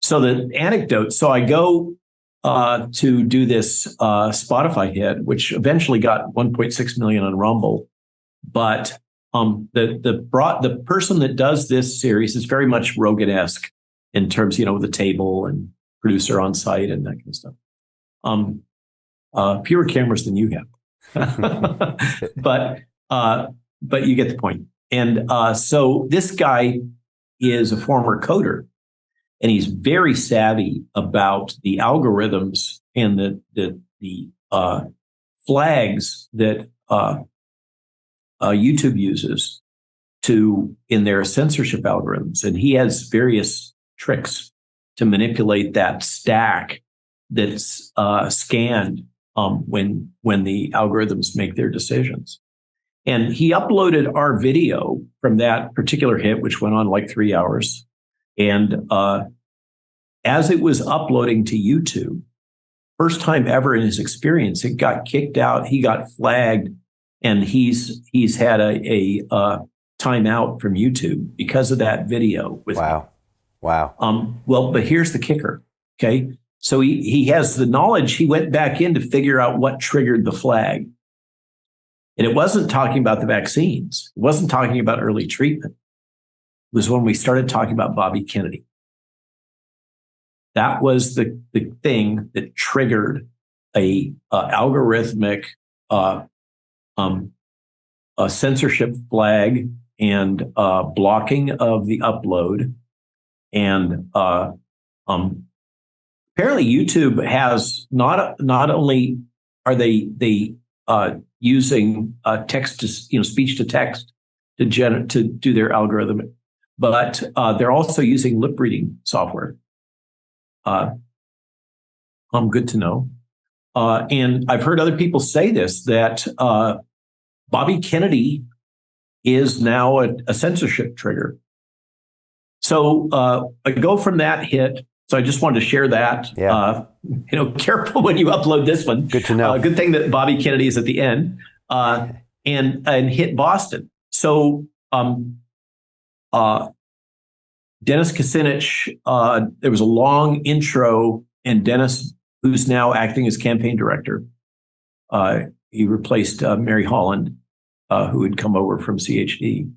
So the anecdote, so I go to do this Spotify hit, which eventually got 1.6 million on Rumble. But the person that does this series is very much Rogan-esque in terms, the table and producer on site and that kind of stuff. Fewer cameras than you have, but you get the point. And so this guy is a former coder, and he's very savvy about the algorithms and the flags that YouTube uses in their censorship algorithms. And he has various tricks to manipulate that stack that's scanned when the algorithms make their decisions. And he uploaded our video from that particular hit, which went on like 3 hours. And as it was uploading to YouTube, first time ever in his experience, it got kicked out. He got flagged, and he's had a timeout from YouTube because of that video. Wow. Well, but here's the kicker. Okay, so he has the knowledge. He went back in to figure out what triggered the flag, and it wasn't talking about the vaccines. It wasn't talking about early treatment. It was when we started talking about Bobby Kennedy. That was the thing that triggered a algorithmic censorship flag and blocking of the upload. And apparently YouTube has not only are they using text to speech to text to do their algorithm, but they're also using lip reading software. Good to know. And I've heard other people say this, that Bobby Kennedy is now a censorship trigger. So I go from that hit. So I just wanted to share that. Yeah. Careful when you upload this one. Good to know. Good thing that Bobby Kennedy is at the end, and hit Boston. So Dennis Kucinich, there was a long intro, and Dennis, who's now acting as campaign director, he replaced Mary Holland, who had come over from CHD.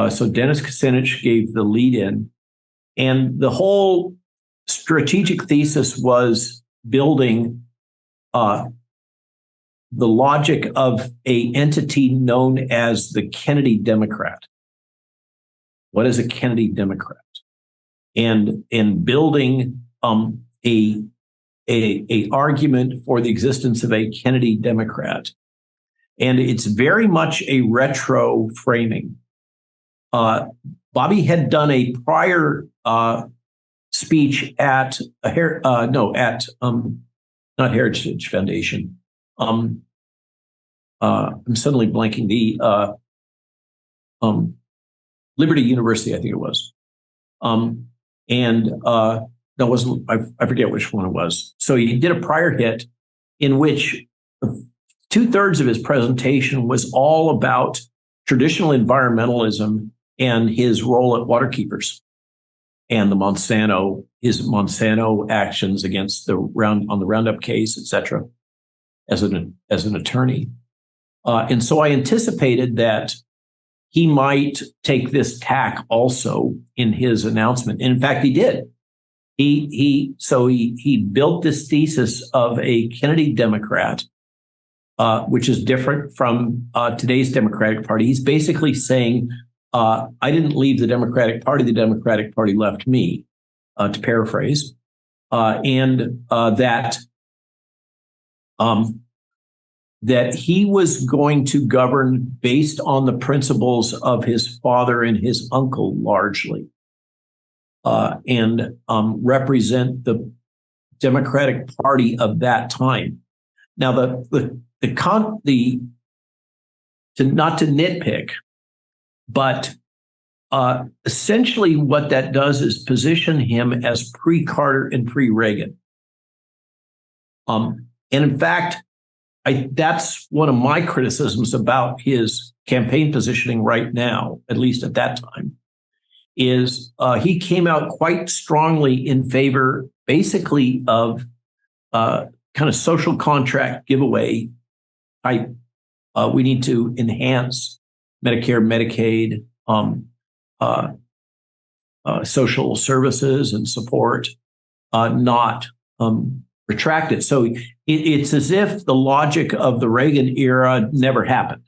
So Dennis Kucinich gave the lead in, and the whole strategic thesis was building the logic of an entity known as the Kennedy Democrat. What is a Kennedy Democrat? And building a argument for the existence of a Kennedy Democrat. And it's very much a retro framing. Bobby had done a prior speech at not Heritage Foundation. I'm suddenly blanking the Liberty University, I think it was. That wasn't, I forget which one it was. So he did a prior hit in which 2/3 of his presentation was all about traditional environmentalism and his role at Waterkeepers and his Monsanto actions against on the Roundup case, et cetera, as an attorney. And so I anticipated that he might take this tack also in his announcement. And in fact, he did. He built this thesis of a Kennedy Democrat, which is different from today's Democratic Party. He's basically saying, I didn't leave the Democratic Party left me, to paraphrase, that he was going to govern based on the principles of his father and his uncle largely, and represent the Democratic Party of that time. Now, not to nitpick, but essentially what that does is position him as pre-Carter and pre-Reagan. And in fact, that's one of my criticisms about his campaign positioning right now, at least at that time, is he came out quite strongly in favor, basically, of kind of social contract giveaway type. We need to enhance Medicare, Medicaid, social services and support, not retract it. So it's as if the logic of the Reagan era never happened.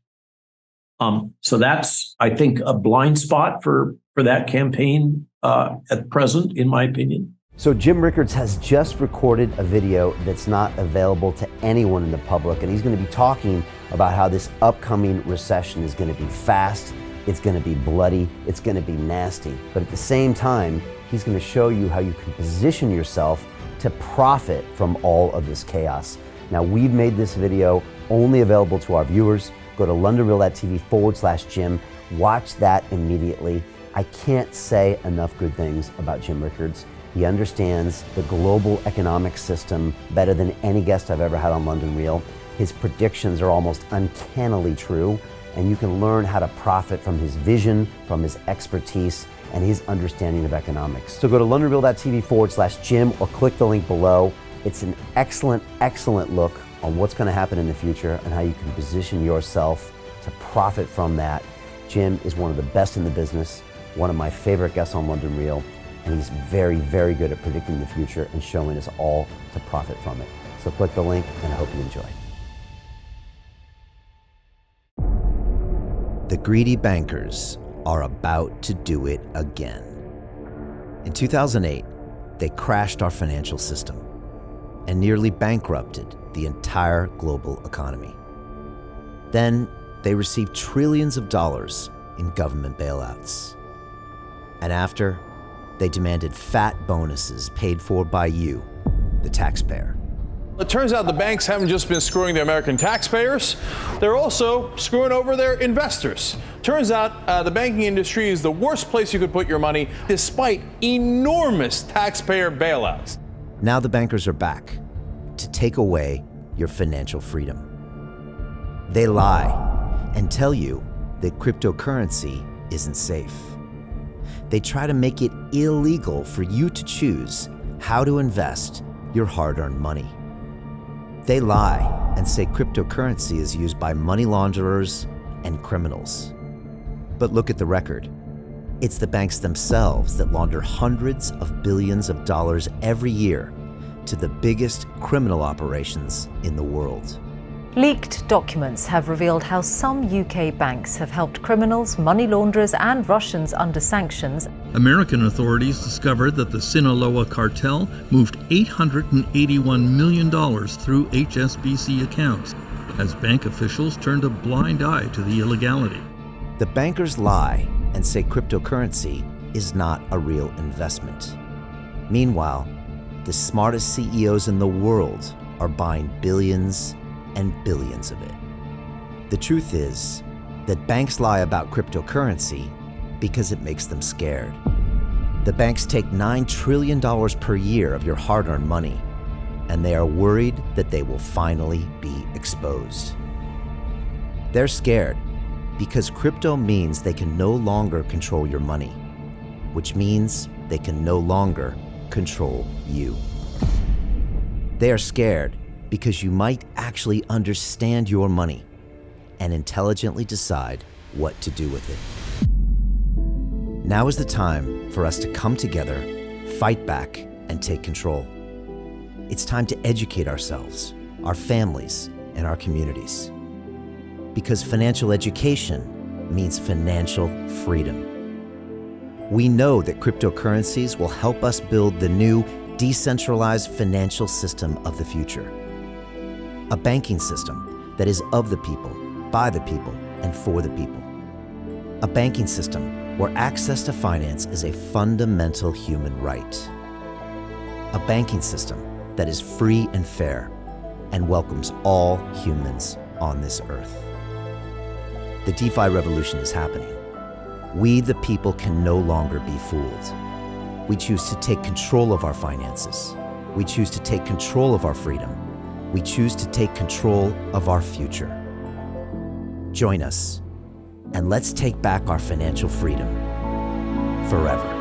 So that's, I think, a blind spot for that campaign at present, in my opinion. So Jim Rickards has just recorded a video that's not available to anyone in the public, and he's going to be talking about how this upcoming recession is going to be fast, it's going to be bloody, it's going to be nasty. But at the same time, he's going to show you how you can position yourself to profit from all of this chaos. Now, we've made this video only available to our viewers. Go to londonreal.tv/Jim. Watch that immediately. I can't say enough good things about Jim Rickards. He understands the global economic system better than any guest I've ever had on London Real. His predictions are almost uncannily true, and you can learn how to profit from his vision, from his expertise, and his understanding of economics. So go to londonreal.tv/Jim or click the link below. It's an excellent, excellent look on what's going to happen in the future and how you can position yourself to profit from that. Jim is one of the best in the business, one of my favorite guests on London Real, and he's very, very good at predicting the future and showing us all to profit from it. So click the link, and I hope you enjoy. The greedy bankers are about to do it again. In 2008, they crashed our financial system and nearly bankrupted the entire global economy. Then they received trillions of dollars in government bailouts. And after, they demanded fat bonuses paid for by you, the taxpayer. It turns out the banks haven't just been screwing the American taxpayers, they're also screwing over their investors. Turns out the banking industry is the worst place you could put your money, despite enormous taxpayer bailouts. Now the bankers are back to take away your financial freedom. They lie and tell you that cryptocurrency isn't safe. They try to make it illegal for you to choose how to invest your hard-earned money. They lie and say cryptocurrency is used by money launderers and criminals. But look at the record. It's the banks themselves that launder hundreds of billions of dollars every year to the biggest criminal operations in the world. Leaked documents have revealed how some UK banks have helped criminals, money launderers and Russians under sanctions. American authorities discovered that the Sinaloa cartel moved $881 million through HSBC accounts as bank officials turned a blind eye to the illegality. The bankers lie and say cryptocurrency is not a real investment. Meanwhile, the smartest CEOs in the world are buying billions and billions of it. The truth is that banks lie about cryptocurrency because it makes them scared. The banks take $9 trillion per year of your hard-earned money, and they are worried that they will finally be exposed. They're scared because crypto means they can no longer control your money, which means they can no longer control you. They are scared because you might actually understand your money and intelligently decide what to do with it. Now is the time for us to come together, fight back, and take control. It's time to educate ourselves, our families, and our communities. Because financial education means financial freedom. We know that cryptocurrencies will help us build the new decentralized financial system of the future. A banking system that is of the people, by the people, and for the people. A banking system where access to finance is a fundamental human right. A banking system that is free and fair and welcomes all humans on this earth. The DeFi revolution is happening. We, the people, can no longer be fooled. We choose to take control of our finances. We choose to take control of our freedom. We choose to take control of our future. Join us, and let's take back our financial freedom. forever.